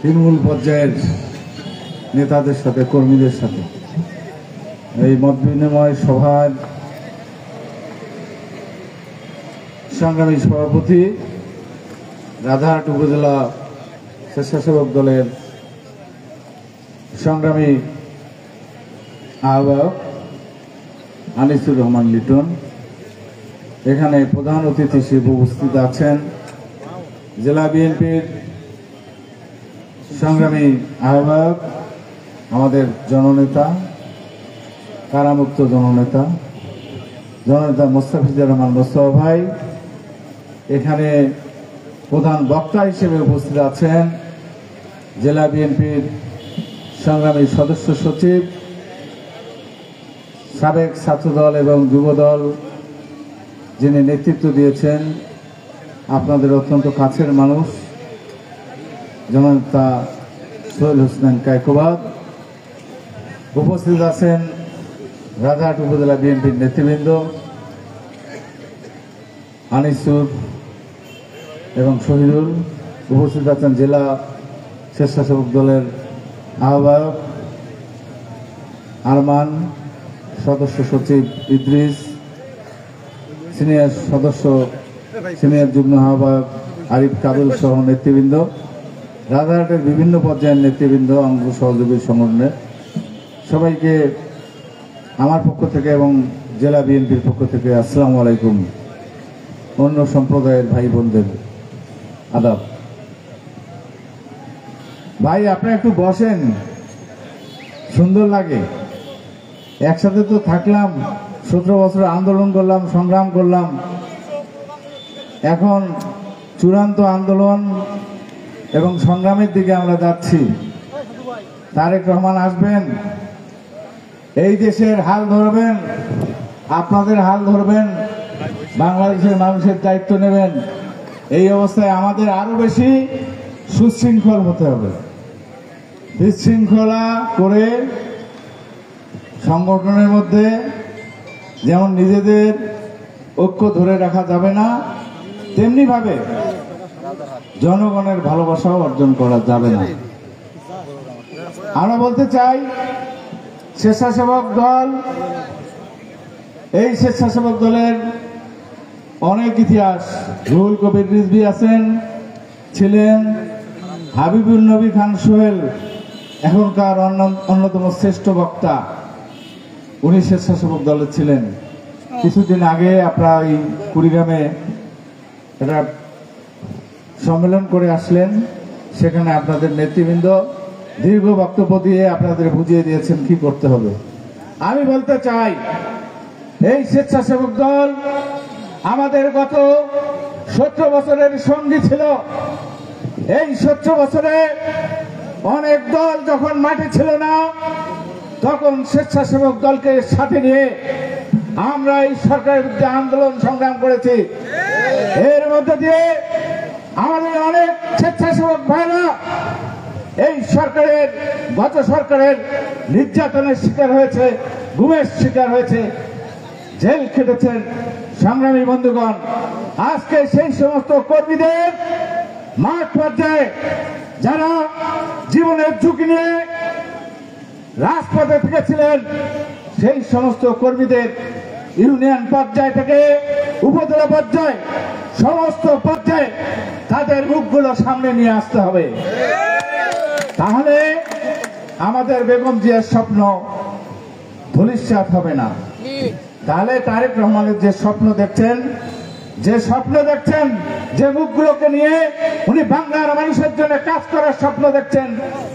তৃণমূল পর্যায়ের নেতাদের সাথে, কর্মীদের সাথে এই মত বিনিময় সভার সংগ্রামী সভাপতি, রাজারহাট উপজেলা স্বেচ্ছাসেবক দলের সংগ্রামী আহ্বায়ক আনিসুর রহমান লিটন, এখানে প্রধান অতিথি হিসেবে উপস্থিত আছেন জেলা বিএনপির সংগ্রামী আহ্বায়ক, আমাদের জননেতা, কারামুক্ত জননেতা মোস্তাফিজুর রহমান মোস্তফা ভাই। এখানে প্রধান বক্তা হিসেবে উপস্থিত আছেন জেলা বিএনপির সংগ্রামী সদস্য সচিব, সাবেক ছাত্রদল এবং যুবদল যিনি নেতৃত্ব দিয়েছেন, আপনাদের অত্যন্ত কাছের মানুষ জননেতা সোহেল হোসেন কায়কোবাদ। উপস্থিত আছেন রাজারহাট উপজেলা বিএনপির নেতৃবৃন্দ আনিসুর এবং শহীদুল। উপস্থিত আছেন জেলা স্বেচ্ছাসেবক দলের আহ্বায়ক আরমান, সদস্য সচিব ইদ্রিস, সিনিয়র যুগ্ম আহ্বায়ক আরিফ কাদুল সহ নেতৃবৃন্দ, রাজারহাটের বিভিন্ন পর্যায়ের নেতৃবৃন্দ, অঙ্গ সহযোগী সংগঠনের সবাইকে আমার পক্ষ থেকে এবং জেলা বিএনপির পক্ষ থেকে আসসালামু আলাইকুম। অন্য সম্প্রদায়ের ভাই বোনদের আদাব। ভাই আপনি একটু বসেন, সুন্দর লাগে। একসাথে তো থাকলাম, 17 বছর আন্দোলন করলাম, সংগ্রাম করলাম। এখন চূড়ান্ত আন্দোলন এবং সংগ্রামের দিকে আমরা যাচ্ছি। তারেক রহমান আসবেন, এই দেশের হাল ধরবেন, আপনাদের হাল ধরবেন, বাংলাদেশের মানুষের দায়িত্ব নেবেন। এই অবস্থায় আমাদের আরো বেশি সুশৃঙ্খল হতে হবে। বিশৃঙ্খলা করে সংগঠনের মধ্যে যেমন নিজেদের ঐক্য ধরে রাখা যাবে না, তেমনি ভাবে জনগণের ভালোবাসাও অর্জন করা যাবে না। আমরা বলতে চাই, স্বেচ্ছাসেবক দল, এই স্বেচ্ছাসেবক দলের অনেক ইতিহাস। রুহুল কবির রিজভী ছিলেন, হাবিবুল নবী খান সোহেল এখনকার অন্যতম শ্রেষ্ঠ বক্তা, উনি স্বেচ্ছাসেবক দলে ছিলেন। কিছুদিন আগে আপনারা এই কুড়িগ্রামে একটা সম্মেলন করে আসলেন, সেখানে আপনাদের নেতৃবৃন্দ দীর্ঘ বক্তব্য দিয়ে আপনাদের বুঝিয়ে দিয়েছেন কি করতে হবে। আমি বলতে চাই, এই স্বেচ্ছাসেবক দল আমাদের গত 17 বছরের সঙ্গী ছিল। এই 17 বছরে অনেক দল যখন মাঠে ছিল না, তখন স্বেচ্ছাসেবক দলকে সাথে নিয়ে আমরা এই সরকারের বিরুদ্ধে আন্দোলন সংগ্রাম করেছি। এর মধ্যে দিয়ে আমাদের অনেক স্বেচ্ছাসেবক ভাইরা এই গত সরকারের নির্যাতনের শিকার হয়েছে, গুমের শিকার হয়েছে, জেল খেটেছেন। সংগ্রামী বন্ধুগণ, আজকে সেই সমস্ত কর্মীদের মাঠ পর্যায়ে যারা জীবনের ঝুঁকি নিয়ে রাজপথে থেকেছিলেন, সেই সমস্ত কর্মীদের ইউনিয়ন পর্যায় থেকে উপজেলা পর্যায়ে সমস্ত পর্যায়ে তাদের মুখগুলো সামনে নিয়ে আসতে হবে। তাহলে আমাদের বেগম জিয়ার স্বপ্ন ধূলিসাৎ হবে না। তাহলে তারেক রহমানের যে স্বপ্ন দেখছেন, যে মুখগুলোকে নিয়ে উনি বাংলার মানুষের জন্য কাজ করার স্বপ্ন দেখছেন,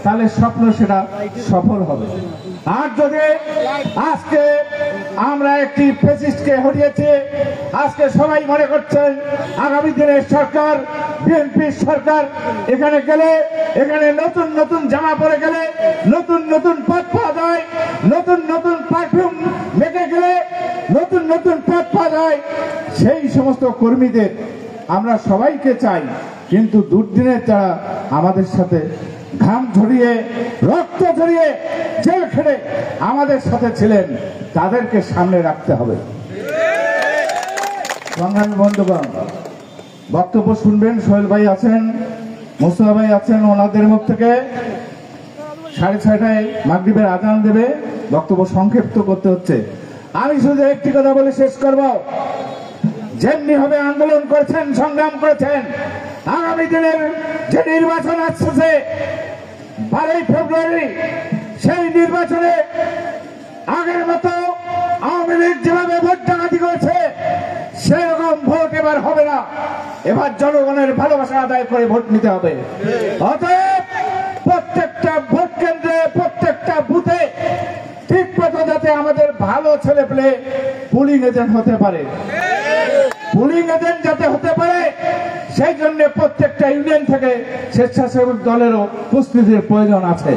তাহলে স্বপ্ন সেটা সফল হবে। আর যদি আজকে আমরা একটি ফ্যাসিস্টকে হরিয়েছি, আজকে সবাই মনে করছেন আগামী দিনের সরকার, বিএনপির সরকার, এখানে গেলে, এখানে নতুন নতুন জামা পরে গেলে নতুন নতুন পথ পাওয়া যায়, নতুন নতুন পারফিউম মেখে গেলে নতুন নতুন পথ পাওয়া যায়। সেই সমস্ত কর্মীদের আমরা সবাইকে চাই, কিন্তু দুর্দিনের যারা আমাদের সাথে ঘাম ঝরিয়ে, রক্ত ঝরিয়ে, জেল খেটে আমাদের সাথে ছিলেন, তাদেরকে সামনে রাখতে হবে। সংগ্রামী বন্ধুগণ, বক্তব্য শুনবেন, সোহেল ভাই আছেন, মুস্তফা ভাই আছেন, ওনাদের মুখ থেকে 6:30টায় মাগরিবের আজান দেবে, বক্তব্য সংক্ষিপ্ত করতে হচ্ছে। আমি শুধু একটি কথা বলে শেষ করব, যেমনি ভাবে আন্দোলন করেছেন, সংগ্রাম করেছেন, আগামী দিনের যে নির্বাচন আসছে 12ই ফেব্রুয়ারি, সেই নির্বাচনে আগের মতো আওয়ামী লীগ যেভাবে ভোট ডাকাতি করেছে সেরকম ভোট এবার হবে না। এবার জনগণের ভালোবাসা আদায় করে ভোট নিতে হবে। অতএব প্রত্যেকটা ভোট কেন্দ্রে, প্রত্যেকটা বুথে ঠিক মতো যাতে আমাদের ভালো ছেলে পেলে পুলিং এজেন্ট হতে পারে, পুলিং এজেন্ট যাতে হতে পারে, সেই জন্য প্রত্যেকটা ইউনিয়ন থেকে স্বেচ্ছাসেবক দলেরও প্রস্তুতির প্রয়োজন আছে।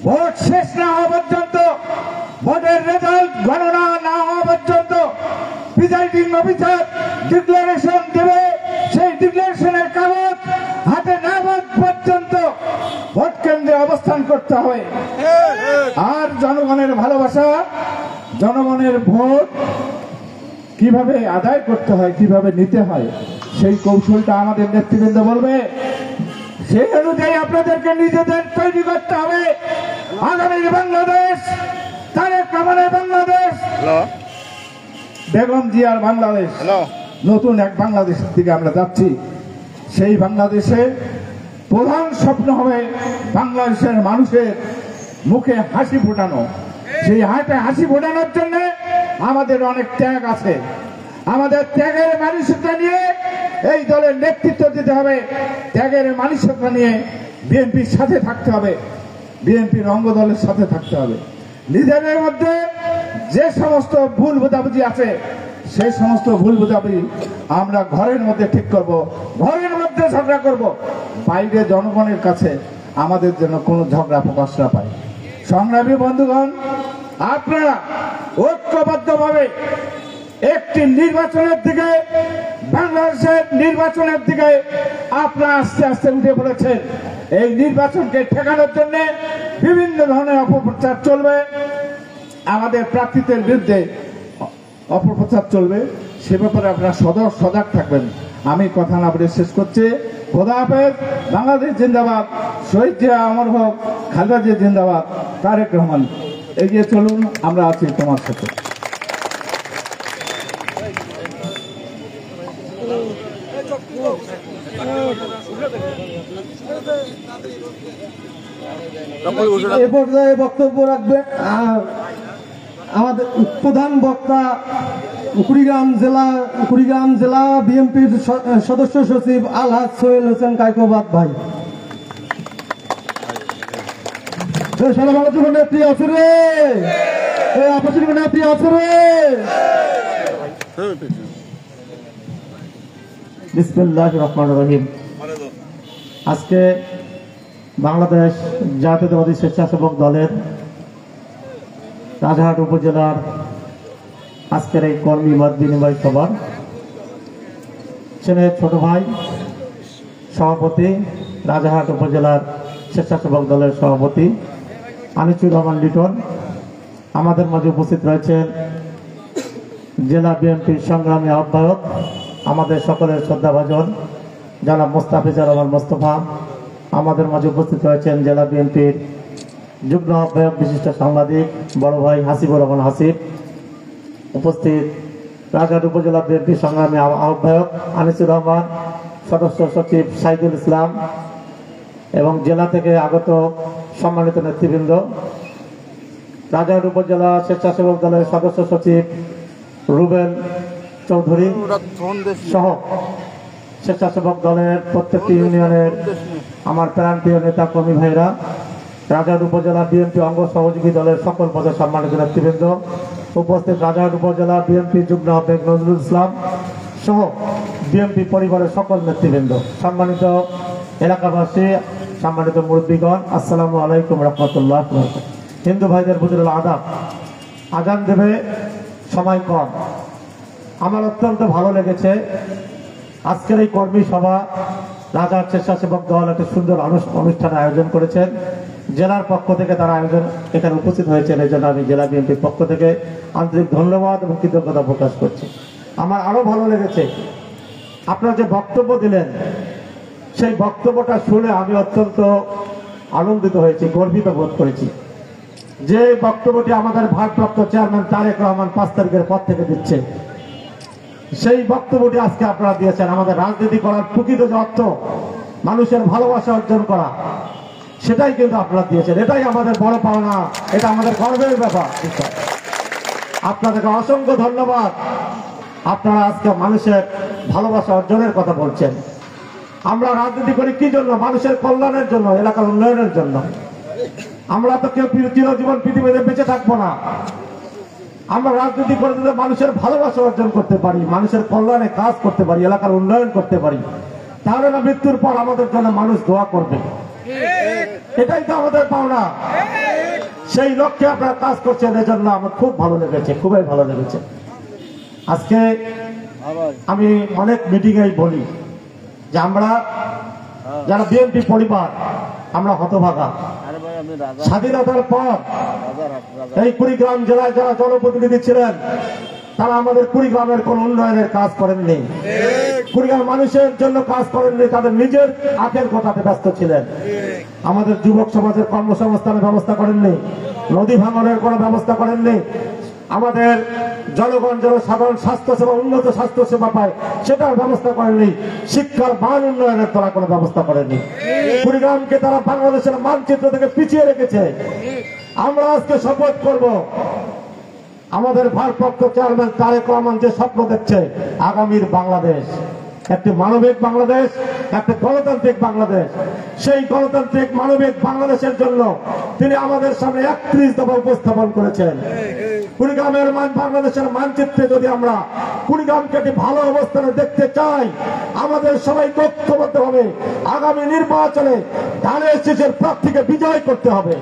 ভোট শেষ না হওয়া পর্যন্ত, ভোটের রেজাল্ট গণনা না হওয়া পর্যন্ত প্রিজাইডিং অফিসার ডিক্লারেশন দেবে, সেই ডিক্লারেশনের কাগজ হাতে না পাওয়া পর্যন্ত ভোট কেন্দ্রে অবস্থান করতে হবে। আর জনগণের ভালোবাসা, জনগণের ভোট কিভাবে আদায় করতে হয়, কিভাবে নিতে হয়, সেই কৌশলটা আমাদের নেতৃবৃন্দ বলবে। সেই অনুযায়ী আপনাদেরকে নিজেদের তৈরি করতে হবে। আগামী বাংলাদেশ, তারেক রহমানের বাংলাদেশ, বেগম জিয়ার বাংলাদেশ, নতুন এক বাংলাদেশের দিকে আমরা যাচ্ছি। সেই বাংলাদেশে প্রধান স্বপ্ন হবে বাংলাদেশের মানুষের মুখে হাসি ফোটানো। সেই হাসি ফোটানোর জন্য আমাদের অনেক ত্যাগ আছে। আমাদের ত্যাগের মানসিকতা নিয়ে এই দলের নেতৃত্ব দিতে হবে। ত্যাগের মানসিকতা নিয়ে বিএনপির সাথে থাকতে হবে, বিএনপির অঙ্গ দলের সাথে থাকতে হবে। নিজেদের মধ্যে যে সমস্ত ভুল বোঝাবুঝি আছে, সেই সমস্ত ভুল বোঝাবুঝি আমরা ঘরের মধ্যে ঠিক করব, ঘরের মধ্যে ঝগড়া করব। বাইরে জনগণের কাছে আমাদের যেন কোনো ঝগড়া প্রকাশ না পায়। সংগ্রামী বন্ধুগণ, আপনারা ঐক্যবদ্ধভাবে একটি নির্বাচনের দিকে, বাংলাদেশের নির্বাচনের দিকে আপনারা আস্তে আস্তে উঠে পড়েছেন। এই নির্বাচনকে ঠেকানোর জন্য বিভিন্ন ধরনের অপপ্রচার চলবে, আমাদের প্রার্থীদের বিরুদ্ধে অপপ্রচার চলবে। সে ব্যাপারে আপনারা সজাগ থাকবেন। আমি কথা না বলে শেষ করছি। খোদা হাফেজ। বাংলাদেশ জিন্দাবাদ। শহীদ জিয়া অমর হোক। খালেদা জিয়া জিন্দাবাদ। তারেক রহমান, এগিয়ে চলুন, আমরা আছি তোমার সাথে। এ পর্যায়ে বক্তব্য রাখবে আমাদের প্রধান বক্তা কুড়িগ্রাম জেলা বিএনপির সদস্য সচিব আলহাজ সোহেল হোসেন কায়কোবাদ ভাই। সারা বাংলাদেশের নেত্রী আছে রে, আপসের নেত্রী আছে রে। বিসমিল্লাহির রহমানির রহিম। আজকে বাংলাদেশ জাতীয়তাবাদী স্বেচ্ছাসেবক দলের রাজারহাট উপজেলার আজকের এই কর্মী মত বিনিময় সভার ছেলে ছোট ভাই সভাপতি, রাজারহাট উপজেলার স্বেচ্ছাসেবক দলের সভাপতি আনিসুর রহমান লিটন, আমাদের মাঝে উপস্থিত রয়েছেন জেলা বিএনপির সংগ্রামী আহ্বায়ক, আমাদের সকলের শ্রদ্ধাভাজন জনাব মোস্তাফিজুর রহমান মোস্তফা, আমাদের মাঝে উপস্থিত রয়েছেন জেলা বিএনপির যুগ্ম আহ্বায়ক বিশিষ্ট সাংবাদিক বড় ভাই হাসিবুর রহমান হাসিব, উপস্থিত রাজারহাট উপজেলা বিএনপি সংগ্রামী আহ্বায়ক আনিসুর রহমান, সদস্য সচিব সাইদুল ইসলাম এবং জেলা থেকে আগত সম্মানিত নেতৃবৃন্দ, রাজারহাট উপজেলা স্বেচ্ছাসেবক দলের সদস্য সচিব রুবেল চৌধুরী সহ স্বেচ্ছাসেবক দলের প্রত্যেকটি ইউনিয়নের আমার প্রাণপ্রিয় নেতা কর্মী ভাইরা, রাজারহাট উপজেলা বিএনপি অঙ্গ সহযোগী দলের সকল পদে সম্মানিত নেতৃবৃন্দ, উপস্থিত রাজারহাট উপজেলা বিএনপি যুগ্ম আহ্বায়ক নজরুল ইসলাম সহ বিএনপি পরিবারের সকল নেতৃবৃন্দ, সম্মানিত এলাকাবাসী, সম্মানিত মুরব্বীগণ, আসসালামু আলাইকুম রহমতুল্লাহ। হিন্দু ভাইদের প্রতি আদাব। আজান দেবে, সময় কম। আমার অত্যন্ত ভালো লেগেছে আজকের এই কর্মী সভা। রাজারহাট স্বেচ্ছাসেবক দল একটা সুন্দর অনুষ্ঠানের আয়োজন করেছেন। জেলার পক্ষ থেকে তারা আয়োজন এখানে উপস্থিত হয়েছেন, এই জন্য আমি জেলা বিএনপির পক্ষ থেকে আন্তরিক ধন্যবাদ এবং কৃতজ্ঞতা প্রকাশ করছি। আমার আরো ভালো লেগেছে আপনারা যে বক্তব্য দিলেন সেই বক্তব্যটা শুনে আমি অত্যন্ত আনন্দিত হয়েছি, গর্বিত বোধ করেছি। যে বক্তব্যটি আমাদের ভারপ্রাপ্ত চেয়ারম্যান তারেক রহমান 5 তারিখের পর থেকে দিচ্ছে, সেই বক্তব্যটি আজকে আপনারা দিয়েছেন। আমাদের রাজনীতি করার প্রকৃত যে অর্থ, মানুষের ভালোবাসা অর্জন করা, সেটাই কিন্তু আপনারা দিয়েছেন। এটাই আমাদের বড় পাওনা, এটা আমাদের গর্বের ব্যাপার। আপনাদেরকে অসংখ্য ধন্যবাদ। আপনারা আজকে মানুষের ভালোবাসা অর্জনের কথা বলছেন। আমরা রাজনীতি করি কি জন্য? মানুষের কল্যাণের জন্য, এলাকার উন্নয়নের জন্য। আমরা তো কেউ চিরজীবন পৃথিবীতে বেঁচে থাকবো না। আমরা রাজনীতি করে যদি মানুষের ভালোবাসা অর্জন করতে পারি, মানুষের কল্যাণে কাজ করতে পারি, এলাকার উন্নয়ন করতে পারি, তাহলে না মৃত্যুর পর আমাদের জন্য মানুষ দোয়া করবে। এটাই তো আমাদের পাওনা। সেই লক্ষ্যে আপনারা কাজ করছেন, এজন্য আমার খুব ভালো লেগেছে, খুবই ভালো লেগেছে। আজকে আমি অনেক মিটিংয়ে বলি যে আমরা যারা বিএনপি পরিবার, আমরা হতভাগা। স্বাধীনতার পর এই কুড়িগ্রাম জেলায় যারা জনপ্রতিনিধি ছিলেন, তারা আমাদের কুড়িগ্রামের কোন উন্নয়নের কাজ করেননি, কুড়িগ্রাম মানুষের জন্য কাজ করেননি, তাদের নিজের আখের কথাতে ব্যস্ত ছিলেন। আমাদের যুবক সমাজের কর্মসংস্থানের ব্যবস্থা করেননি, নদী ভাঙনের কোনো ব্যবস্থা করেননি, আমাদের জনগণ যেন সাধারণ স্বাস্থ্যসেবা, উন্নত স্বাস্থ্যসেবা পায় সেটার ব্যবস্থা করেননি, শিক্ষার মান উন্নয়নের তারা কোনো ব্যবস্থা করেননি। কুড়িগ্রামকে তারা বাংলাদেশের মানচিত্র থেকে পিছিয়ে রেখেছে। আমরা আজকে শপথ করব, আমাদের ভারপ্রাপ্ত চেয়ারম্যান তারেক রহমান যে স্বপ্ন দেখছে আগামীর বাংলাদেশ, একটি মানবিক বাংলাদেশ, একটা গণতান্ত্রিক বাংলাদেশ, সেই গণতান্ত্রিক মানবিক বাংলাদেশের জন্য তিনি আমাদের সামনে 31 দফা উপস্থাপন করেছেন। কুড়িগ্রামের বাংলাদেশের মানচিত্রে যদি আমরা কুড়িগ্রামকে একটি ভালো অবস্থানে দেখতে চাই, আমাদের সবাই ঐক্যবদ্ধ হবে। আগামী নির্বাচনে ধানের শীষের প্রার্থীকে বিজয় করতে হবে।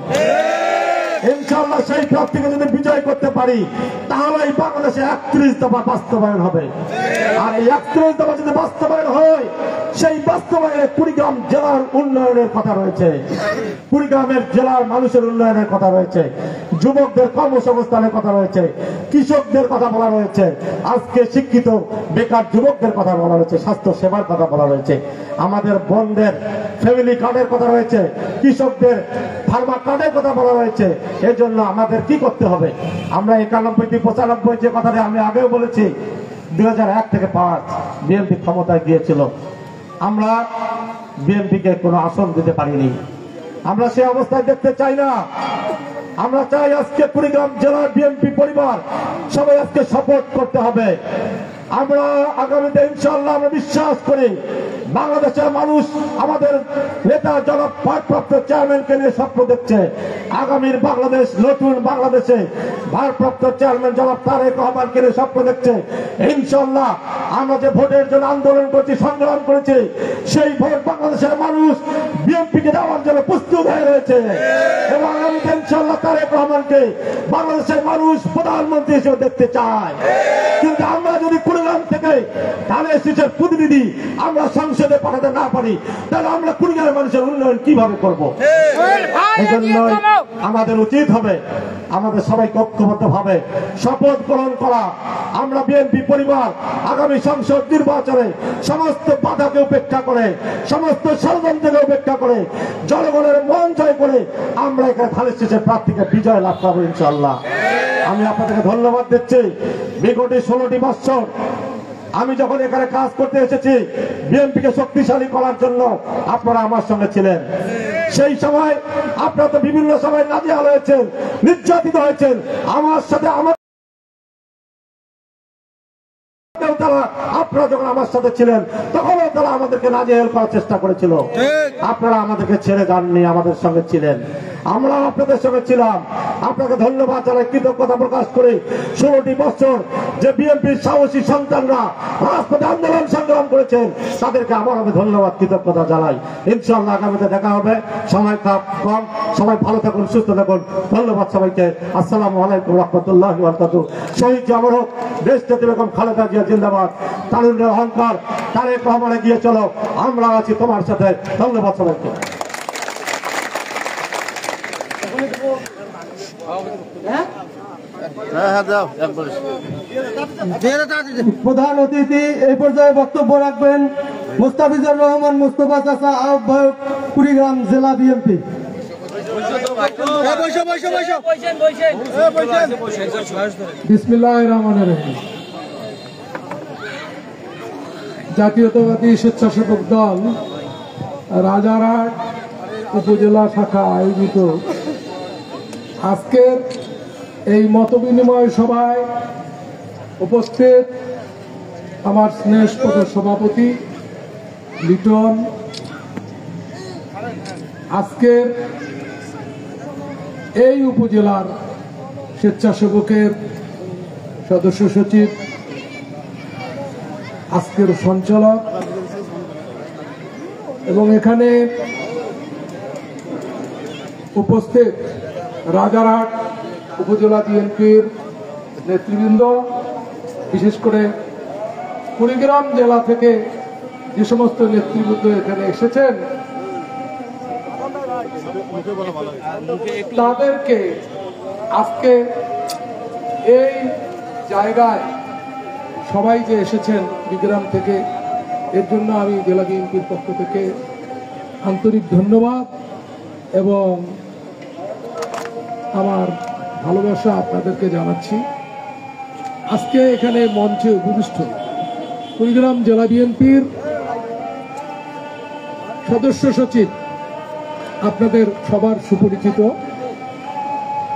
ইনশাআল্লাহ সেই প্রার্থীকে যদি বিজয় করতে পারি, তাহলে এই বাংলাদেশে 31 দফা বাস্তবায়ন হবে। আর এই 31 দফা যদি বাস্তবায়ন হয়, সেই বাস্তবায়নে কুড়িগ্রাম জেলার উন্নয়নের কথা রয়েছে, কুড়িগ্রামের জেলার মানুষের উন্নয়নের কথা রয়েছে, যুবকদের কর্মসংস্থানের কথা রয়েছে, কৃষকদের কথা বলা রয়েছে, আজকে শিক্ষিত বেকার যুবকদের কথা বলা রয়েছে, স্বাস্থ্য সেবার কথা বলা রয়েছে, আমাদের বোনদের ফ্যামিলি কার্ডের কথা রয়েছে, কৃষকদের ফার্মা কার্ডের কথা বলা রয়েছে। এই জন্য আমাদের কি করতে হবে? আমরা 91-95 যে কথাটা আমি আগেও বলেছি, 2001 থেকে 5 বিএনপি ক্ষমতায় গিয়েছিল, আমরা বিএনপিকে কোনো আসন দিতে পারিনি। আমরা সেই অবস্থায় দেখতে চাই না। আমরা চাই আজকে কুড়িগ্রাম জেলার বিএনপি পরিবার সবাই আজকে শপথ করতে হবে। আমরা আগামীতে ইনশাআল্লাহ আমরা বিশ্বাস করি বাংলাদেশের মানুষ আমাদের নেতা জনাব ভারপ্রাপ্ত চেয়ারম্যানকে নিয়ে স্বপ্ন দেখছে। আগামীর বাংলাদেশ, নতুন বাংলাদেশে ভারপ্রাপ্ত চেয়ারম্যান জনাব তারেক রহমানকে নিয়ে স্বপ্ন দেখছে। ইনশাআল্লাহ আমরা যে ভোটের জন্য আন্দোলন করছি, সংগ্রাম করেছি, সেই ভোট বাংলাদেশের মানুষ বিএনপিকে দেওয়ার জন্য প্রস্তুত হয়ে রয়েছে। এবং আগামীতে ইনশাআল্লাহ তারেক রহমানকে বাংলাদেশের মানুষ প্রধানমন্ত্রী হিসেবে দেখতে চায়। কিন্তু আমরা যদি কুড়িগ্রাম থেকে ধানের শীষের প্রতিনিধি আমরা সংসদে পাঠাতে না পারি, তাহলে আমরা কুড়িগ্রামের মানুষের উন্নয়ন কিভাবে করব? এই জন্য আমাদের উচিত হবে আমাদের সবাইকে ঐক্যবদ্ধভাবে শপথ গ্রহণ করা। আমরা বিএনপি পরিবার আগামী সংসদ নির্বাচনে সমস্ত বাধাকে উপেক্ষা করে, সমস্ত ষড়যন্ত্রকে উপেক্ষা করে, জনগণের মন জয় করে আমরা এখানে ধানের শীষের প্রার্থীকে বিজয় লাভ করবো ইনশাআল্লাহ। আমি আপনাদেরকে ধন্যবাদ দিচ্ছি। বিগত 16টি বছর আমি যখন এখানে কাজ করতে এসেছি বিএনপিকে শক্তিশালী করার জন্য, আপনারা আমার সঙ্গে ছিলেন। সেই সময় আপনারা তো বিভিন্ন সময় নাজেহাল হয়েছেন, নির্যাতিত হয়েছেন। আমার সাথে আপনারা যখন আমার সাথে ছিলেন তখনও তারা আমাদেরকে নাজেহাল করার চেষ্টা করেছিল। আপনারা আমাদেরকে ছেড়ে যাননি, আমাদের সঙ্গে ছিলেন, আমরা আপনাদের সঙ্গে ছিলাম। আপনাকে ধন্যবাদ জানাই, কৃতজ্ঞতা প্রকাশ করি। 16টি বছর যে বিএনপির সাহসী সন্তানরা রাজপথে আন্দোলন সংগ্রাম করেছেন, তাদেরকে আবার আমি ধন্যবাদ, কৃতজ্ঞতা জানাই। ইনশাআল্লাহ আগামীতে দেখা হবে। সময় কম, সবাই ভালো থাকুন, সুস্থ থাকুন। ধন্যবাদ সবাইকে। আসসালামু আলাইকুম রহমতুল্লাহি ওয়া বারাকাতুহু। শহীদ জামর হোক, দেশ জাতি বেগম খালেদা জিয়া জিন্দাবাদ। তারুণ্যের অহংকার, তারেক রহমানে গিয়ে চলো, আমরা আছি তোমার সাথে। ধন্যবাদ সবাইকে। প্রধান অতিথি এই পর্যায়ে বক্তব্য রাখবেন মুস্তাফিজুর রহমান মুস্তফা চাচা, আহ্বায়ক কুড়িগ্রাম জেলা বিএনপি। বিসমিল্লাহির রহমানির রহিম। জাতীয়তাবাদী স্বেচ্ছাসেবক দল রাজারহাট উপজেলা শাখা আয়োজিত আজকের এই মতবিনিময় সভায় উপস্থিত আমার স্নেহস্পদ সভাপতি লিটন, আজকের এই উপজেলার স্বেচ্ছাসেবকের সদস্য সচিব, আজকের সঞ্চালক এবং এখানে উপস্থিত রাজারহাট উপজেলা বিএনপির নেতৃবৃন্দ, বিশেষ করে কুড়িগ্রাম জেলা থেকে যে সমস্ত নেতৃবৃন্দ এখানে এসেছেন তাদেরকে আজকে এই জায়গায় সবাই যে এসেছেন কুড়িগ্রাম থেকে, এর জন্য আমি জেলা বিএনপির পক্ষ থেকে আন্তরিক ধন্যবাদ এবং আমার ভালোবাসা আপনাদেরকে জানাচ্ছি। আজকে এখানে মঞ্চে উপবিষ্ট কুড়িগ্রাম জেলা বিএনপির সদস্য সচিব, আপনাদের সবার সুপরিচিত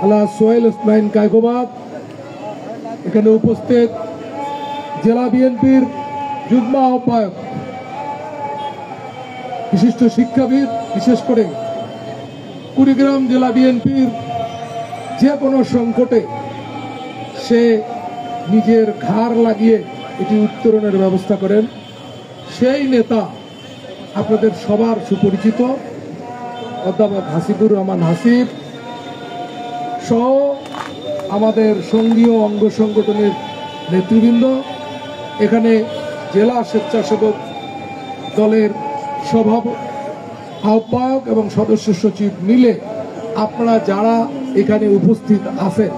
আল্লাহ সোহেল ইসমাইল কায়কোবাদ, এখানে উপস্থিত জেলা বিএনপির যুগ্ম আহ্বায়ক, বিশিষ্ট শিক্ষাবিদ, বিশেষ করে কুড়িগ্রাম জেলা বিএনপির যে কোনো সংকটে সে নিজের ঘাড় লাগিয়ে এটি উত্তরণের ব্যবস্থা করেন, সেই নেতা আপনাদের সবার সুপরিচিত অধ্যাপক হাসিবুর রহমান হাসিব সহ আমাদের সঙ্গীয় অঙ্গ সংগঠনের নেতৃবৃন্দ, এখানে জেলা স্বেচ্ছাসেবক দলের আহ্বায়ক এবং সদস্য সচিব মিলে আপনারা যারা এখানে উপস্থিত আছেন,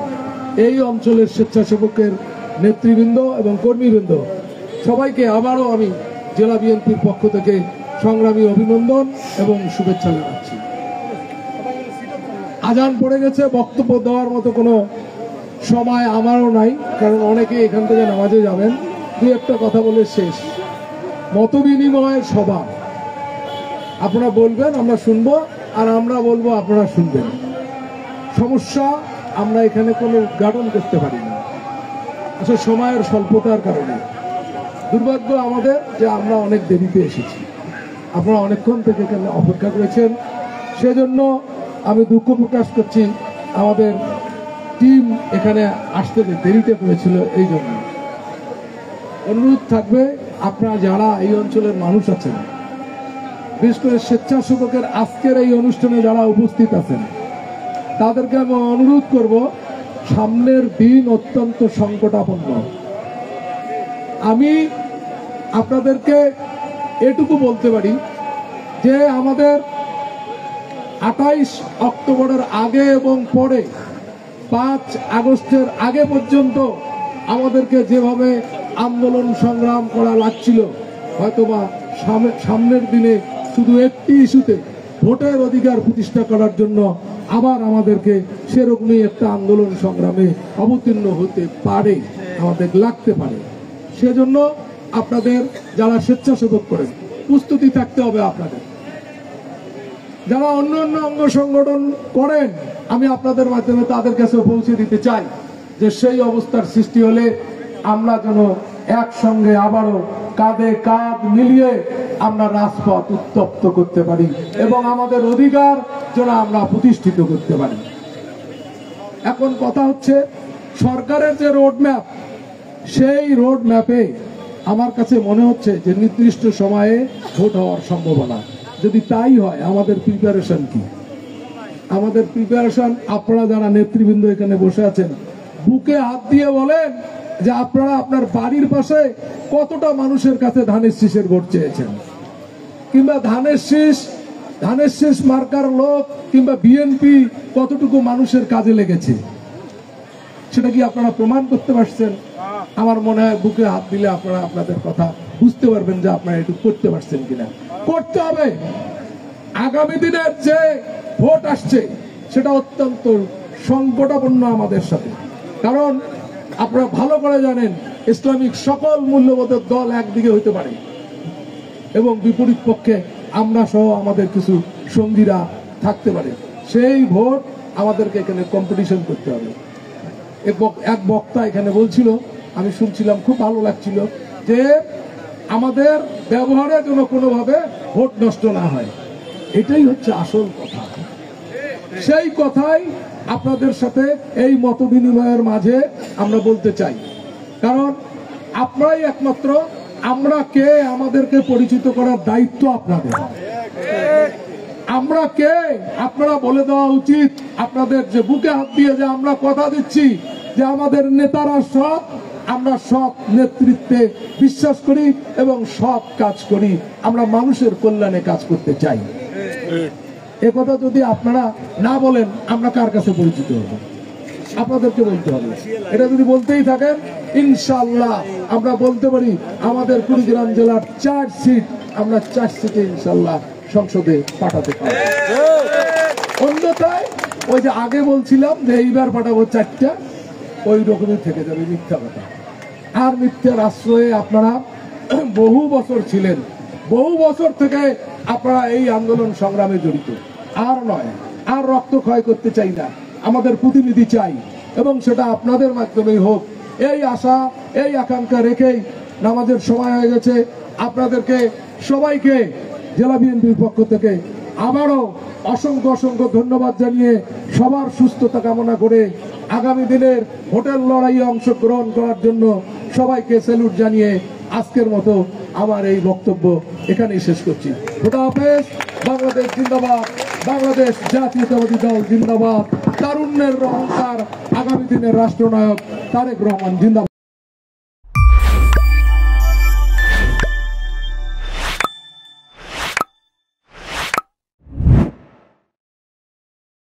এই অঞ্চলের স্বেচ্ছাসেবকের নেতৃবৃন্দ এবং কর্মীবৃন্দ, সবাইকে আবারও আমি জেলা বিএনপির পক্ষ থেকে সংগ্রামী অভিনন্দন এবং শুভেচ্ছা জানাচ্ছি। আজান পড়ে গেছে, বক্তব্য দেওয়ার মতো কোনো সময় আমারও নাই, কারণ অনেকে এখান থেকে নামাজে যাবেন। দু একটা কথা বলে শেষ। মতবিনিময়ের সভা, আপনারা বলবেন আমরা শুনবো, আর আমরা বলবো আপনারা শুনবেন। সমস্যা, আমরা এখানে কোনো উদ্ঘাটন করতে পারি না, আসলে সময়ের স্বল্পতার কারণে। দুর্ভাগ্য আমাদের যে আমরা অনেক দেরিতে এসেছি, আপনারা অনেকক্ষণ থেকে এখানে অপেক্ষা করেছেন, সেজন্য আমি দুঃখ প্রকাশ করছি। আমাদের টিম এখানে আসতে দেরিতে করেছিল, এই জন্য অনুরোধ থাকবে আপনারা যারা এই অঞ্চলের মানুষ আছেন, বিশেষ করে স্বেচ্ছাসেবকের আজকের এই অনুষ্ঠানে যারা উপস্থিত আছেন, তাদেরকে আমি অনুরোধ করব, সামনের দিন অত্যন্ত সংকটাপন্ন। আমি আপনাদেরকে এটুকু বলতে পারি যে আমাদের 28 অক্টোবরের আগে এবং পরে 5 আগস্টের আগে পর্যন্ত আমাদেরকে যেভাবে আন্দোলন সংগ্রাম করা লাগছিল, হয়তোবা সামনের দিনে শুধু একটি ইস্যুতে ভোটের অধিকার প্রতিষ্ঠা করার জন্য আবার আমাদেরকে সেরকমই একটা আন্দোলন সংগ্রামে অবতীর্ণ হতে পারে, আমাদের লাগতে পারে। সেজন্য আপনাদের যারা স্বেচ্ছাসেবক করেন, প্রস্তুতি থাকতে হবে আপনাদের। যারা অন্য অন্য অঙ্গ সংগঠন করেন, আমি আপনাদের মাধ্যমে তাদের কাছে পৌঁছে দিতে চাই যে সেই অবস্থার সৃষ্টি হলে আমরা যেন একসঙ্গে আবারও কাঁধে কাঁধ মিলিয়ে আমরা রাজপথ উত্তপ্ত করতে পারি এবং আমাদের অধিকার যেন আমরা প্রতিষ্ঠিত করতে পারি। এখন কথা হচ্ছে, সরকারের যে রোডম্যাপ, সেই রোডম্যাপে আমার কাছে মনে হচ্ছে যে নির্দিষ্ট সময়ে ভোট হওয়ার সম্ভাবনা। যদি তাই হয়, আমাদের প্রিপারেশন কি? আমাদের প্রিপারেশন, আপনারা যারা নেতৃবৃন্দ এখানে বসে আছেন, বুকে হাত দিয়ে বলেন যে আপনারা আপনার বাড়ির পাশে কতটা মানুষের কাছে ধানের শীষের ভোট চেয়েছেন, কিংবা ধানের শীষ মার্কার লোক কিংবা বিএনপি কতটুকু মানুষের কাজে লেগেছে, সেটা কি আপনারা প্রমাণ করতে পারছেন? আমার মনে হয় বুকে হাত দিলে আপনারা আপনাদের কথা বুঝতে পারবেন যে আপনারা একটু করতে পারছেন কিনা। করতে হবে। আগামী দিনের যে ভোট আসছে সেটা অত্যন্ত সংকটাপন্ন আমাদের সাথে, কারণ আপনারা ভালো করে জানেন ইসলামিক সকল মূল্যবোধের দল একদিকে হইতে পারে এবং বিপরীত পক্ষে আমরা সহ আমাদের কিছু সঙ্গীরা থাকতে পারে। সেই ভোট আমাদেরকে এখানে কম্পিটিশন করতে হবে। এক বক্তা এখানে বলছিল, আমি শুনছিলাম, খুব ভালো লাগছিল, যে আমাদের ব্যবহারে যেন কোনোভাবে ভোট নষ্ট না হয়। এটাই হচ্ছে আসল কথা। সেই কথাই আপনাদের সাথে এই মত বিনিময়ের মাঝে আমরা বলতে চাই, কারণ আপনারাই একমাত্র আমরা কে আমাদেরকে পরিচিত করার দায়িত্ব আপনাদের। আমরা কে আপনারা বলে দেওয়া উচিত আপনাদের, যে বুকে হাত দিয়ে যে আমরা কথা দিচ্ছি যে আমাদের নেতারা সৎ, আমরা সৎ নেতৃত্বে বিশ্বাস করি এবং সৎ কাজ করি, আমরা মানুষের কল্যাণে কাজ করতে চাই। একথা যদি আপনারা না বলেন আমরা কার কাছে পরিচিত হব? আপনাদেরকে বলতে হবে। এটা যদি বলতেই থাকেন ইনশাআল্লাহ আমরা বলতে পারি আমাদের কুড়িগ্রাম জেলার 4 সিট, আমরা 4 সিটে ইনশাআল্লাহ সংসদে পাঠাতে পারব। অন্যথায় ওই যে আগে বলছিলাম যে এইবার পাঠাবো 4টা, ওই রকমই থেকে যাবে মিথ্যা কথা। আর মিথ্যার আশ্রয়ে আপনারা বহু বছর ছিলেন, বহু বছর থেকে আপনারা এই আন্দোলন সংগ্রামে জড়িত। আর নয়, আর রক্ত ক্ষয় করতে চাই না, আমাদের প্রতিনিধি চাই এবং সেটা আপনাদের মাধ্যমেই হোক। এই আশা, এই আকাঙ্ক্ষা রেখেই নামাজের সময় হয়ে গেছে। আপনাদেরকে সবাইকে জেলা বিএনপির পক্ষ থেকে আবারও অসংখ্য অসংখ্য ধন্যবাদ জানিয়ে সবার সুস্থতা কামনা করে আগামী দিনের ভোটের লড়াইয়ে অংশগ্রহণ করার জন্য সবাইকে স্যালুট জানিয়ে আজকের মতো আমার এই বক্তব্য এখানেই শেষ করছি। খোদা হাফেজ। বাংলাদেশ জিন্দাবাদ, বাংলাদেশ জাতীয়তাবাদী দল জিন্দাবাদ, তারুণ্যের অহংকার, আগামী দিনের রাষ্ট্রনায়ক তারেক রহমান জিন্দাবাদ।